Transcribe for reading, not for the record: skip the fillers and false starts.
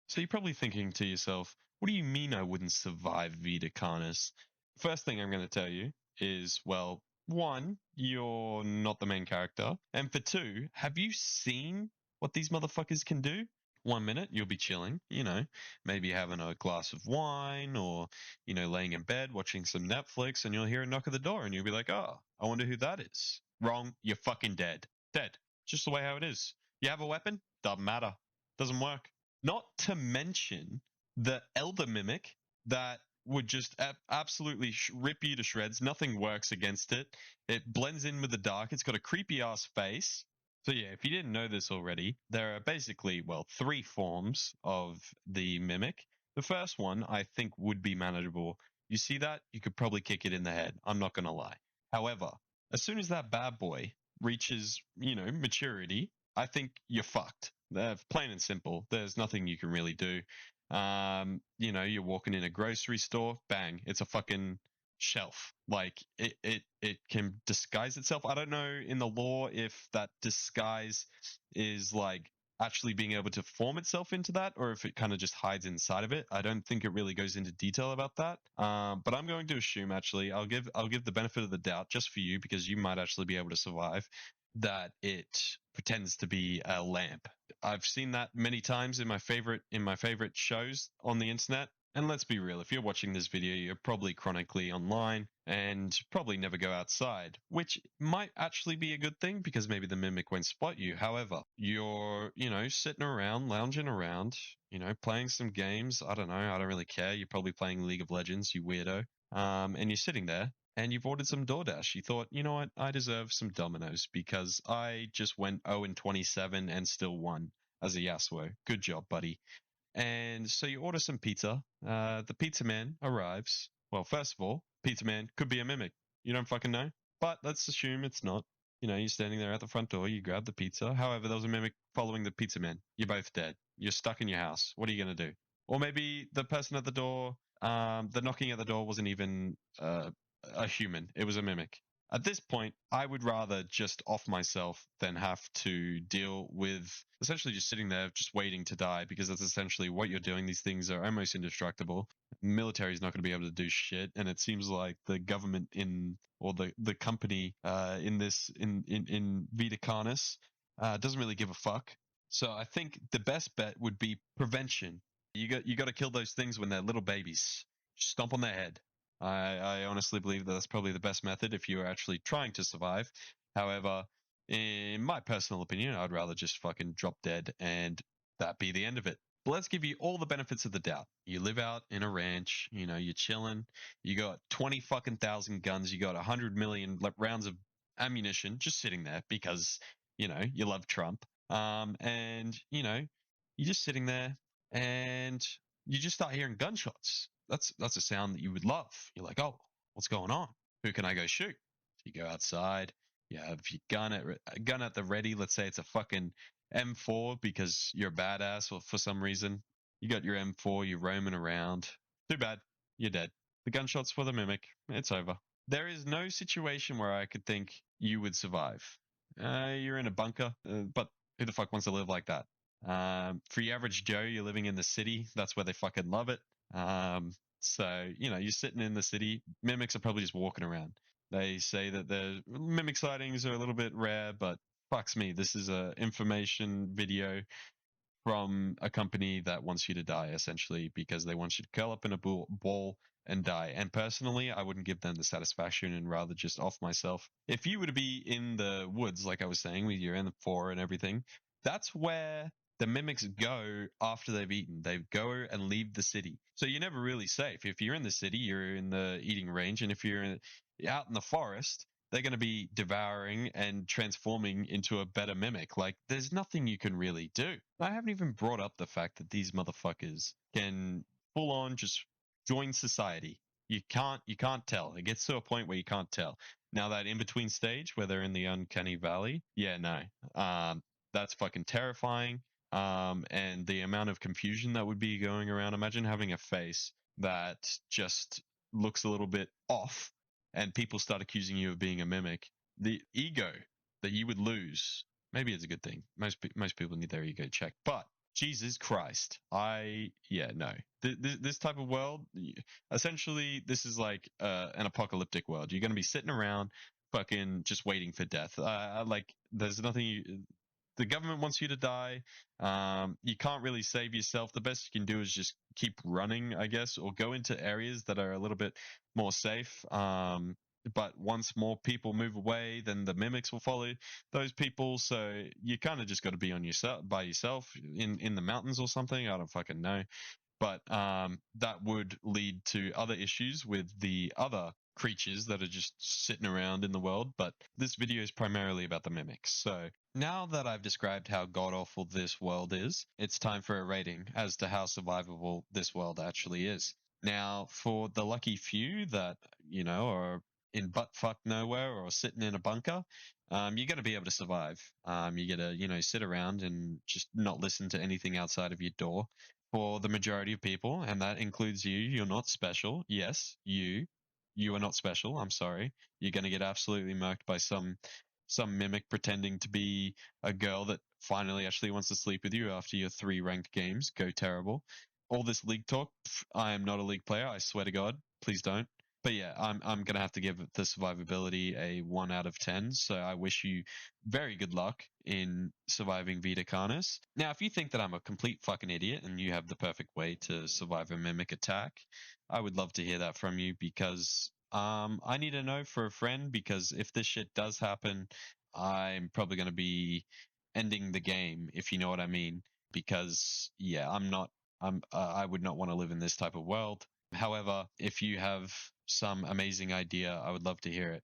So you're probably thinking to yourself, what do you mean I wouldn't survive Vita Carnis? First thing I'm going to tell you is, well, one, you're not the main character. And for two, have you seen what these motherfuckers can do? 1 minute, you'll be chilling, maybe having a glass of wine or, laying in bed watching some Netflix, and you'll hear a knock at the door and you'll be like, oh, I wonder who that is. Wrong, you're fucking dead. Dead. Just the way how it is. You have a weapon? Doesn't matter. Doesn't work. Not to mention the Elder Mimic that would just absolutely rip you to shreds. Nothing works against it. It blends in with the dark. It's got a creepy ass face. So yeah, if you didn't know this already, there are basically, well, 3 forms of the Mimic. The first one I think would be manageable. You see that? You could probably kick it in the head. I'm not going to lie. However, as soon as that bad boy reaches, maturity, I think you're fucked. Plain and simple. There's nothing you can really do. You're walking in a grocery store, bang, it's a fucking shelf. Like it can disguise itself. I don't know in the law if that disguise is like actually being able to form itself into that, or if it kind of just hides inside of it. I don't think it really goes into detail about that. But I'm going to assume, actually, I'll give the benefit of the doubt just for you, because you might actually be able to survive, that it pretends to be a lamp. I've seen that many times in my favorite shows on the internet. And let's be real, if you're watching this video, you're probably chronically online and probably never go outside, which might actually be a good thing because maybe the mimic won't spot you. However, you're, sitting around, lounging around, playing some games. I don't know. I don't really care. You're probably playing League of Legends, you weirdo. And you're sitting there and you've ordered some DoorDash. You thought, you know what? I deserve some Domino's because I just went 0-27 and still won as a Yasuo. Good job, buddy. And so you order some pizza. The pizza man arrives. Well, first of all, pizza man could be a mimic. You don't fucking know. But let's assume it's not. You're standing there at the front door. You grab the pizza. However, there was a mimic following the pizza man. You're both dead. You're stuck in your house. What are you going to do? Or maybe the person at the door, the knocking at the door wasn't even a human. It was a mimic. At this point, I would rather just off myself than have to deal with essentially just sitting there, just waiting to die, because that's essentially what you're doing. These things are almost indestructible. Military is not going to be able to do shit, and it seems like the government or the company in Vita Carnis doesn't really give a fuck. So I think the best bet would be prevention. You got to kill those things when they're little babies. Stomp on their head. I honestly believe that that's probably the best method if you are actually trying to survive. However, in my personal opinion, I'd rather just fucking drop dead and that be the end of it. But let's give you all the benefits of the doubt. You live out in a ranch, you're chilling, you got 20 fucking thousand guns, you got 100 million rounds of ammunition just sitting there because, you love Trump. And, you're just sitting there and you just start hearing gunshots. That's a sound that you would love. You're like, oh, what's going on? Who can I go shoot? You go outside. You have your gun at the ready. Let's say it's a fucking M4 because you're a badass, or for some reason you got your M4. You're roaming around. Too bad, you're dead. The gunshots for the mimic. It's over. There is no situation where I could think you would survive. You're in a bunker, but who the fuck wants to live like that? For your average Joe, you're living in the city. That's where they fucking love it. So, you're sitting in the city. Mimics are probably just walking around. They say that the mimic sightings are a little bit rare, but fucks me. This is a information video from a company that wants you to die, essentially, because they want you to curl up in a ball and die. And personally, I wouldn't give them the satisfaction and rather just off myself. If you were to be in the woods, like I was saying, with your M4 and everything, that's where the mimics go after they've eaten. They go and leave the city. So you're never really safe. If you're in the city, you're in the eating range. And if you're out in the forest, they're going to be devouring and transforming into a better mimic. Like, there's nothing you can really do. I haven't even brought up the fact that these motherfuckers can full on just join society. You can't tell. It gets to a point where you can't tell. Now that in between stage where they're in the uncanny valley, yeah, no. That's fucking terrifying. And the amount of confusion that would be going around. Imagine having a face that just looks a little bit off and people start accusing you of being a mimic. The ego that you would lose, maybe it's a good thing. Most people need their ego checked. But Jesus Christ. No. This type of world, essentially, this is like an apocalyptic world. You're going to be sitting around fucking just waiting for death. Like, there's nothing the government wants you to die. You can't really save yourself. The best you can do is just keep running, I guess, or go into areas that are a little bit more safe. But once more people move away, then the mimics will follow those people. So you kind of just got to be on yourself by yourself in the mountains or something. I don't fucking know. But that would lead to other issues with the other creatures that are just sitting around in the world. But this video is primarily about the mimics. So now that I've described how god awful this world is, it's time for a rating as to how survivable this world actually is. Now, for the lucky few that, are in buttfuck nowhere or sitting in a bunker, you're going to be able to survive. You're going to, sit around and just not listen to anything outside of your door. For the majority of people, and that includes you, you're not special. Yes, you are not special. I'm sorry. You're going to get absolutely murked by some mimic pretending to be a girl that finally actually wants to sleep with you after your 3 ranked games go terrible. All this league talk, I am not a league player. I swear to God, please don't. But yeah, I'm gonna have to give the survivability a 1 out of 10. So I wish you very good luck in surviving Vita Carnis. Now, if you think that I'm a complete fucking idiot and you have the perfect way to survive a mimic attack, I would love to hear that from you, because I need to know for a friend, because if this shit does happen, I'm probably going to be ending the game, if you know what I mean. Because yeah, I would not want to live in this type of world. However, if you have some amazing idea, I would love to hear it.